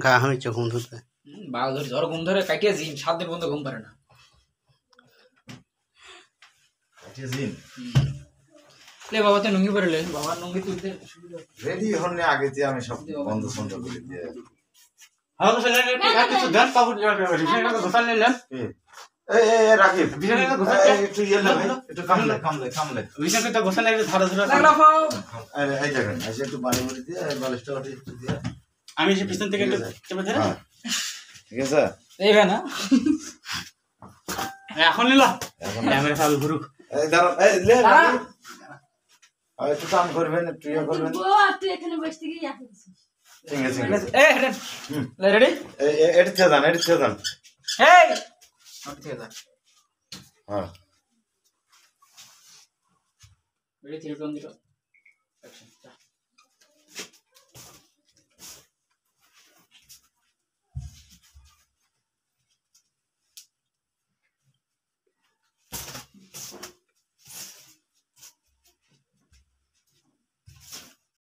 গা হয়েছে ঘুম ধরতে। বাল ধরে ধরো ঘুম ধরে কাটিয়ে জিন 7 দিন পর্যন্ত ঘুম পারে না। কাটিয়ে জিন লে বাবা তো নুঙ্গি পরে লে বাবা নুঙ্গি তুলতে রেডি হনে আগে দিয়ে আমি সব বন্ধ বন্ধ করে দিয়ে হ্যাঁ গোসল নিলে কিছু দেন কাপড় বিছানা গোসল নিলেন। এই রাকিব বিছানা গোসল একটু ইয়ে লে ভাই একটু কামলে বিছানা তো গোসল নিলে ধরে ধরে লাগলা ফাও এই দেখেন এসে একটু বাড়ি বাড়ি দিয়ে বালিশটা ওঠে একটু দিয়ে আমি যে পিছন থেকে একটু চেপে ধরে ঠিক আছে এই ভে না এখন নিল এখন ক্যামেরা চালু করুক। এই দাঁড়ান এই লে রাকিব আর একটু কাম করবেন একটু ইয়ে করবেন তুই এখানে বসে থেকে ইয়া করছিস। ঠিক আছে এ হেডেন লে রেডি এটা থেকে যান এই ওকে দা হ্যাঁ রেডি 3 2 1 অ্যাকশন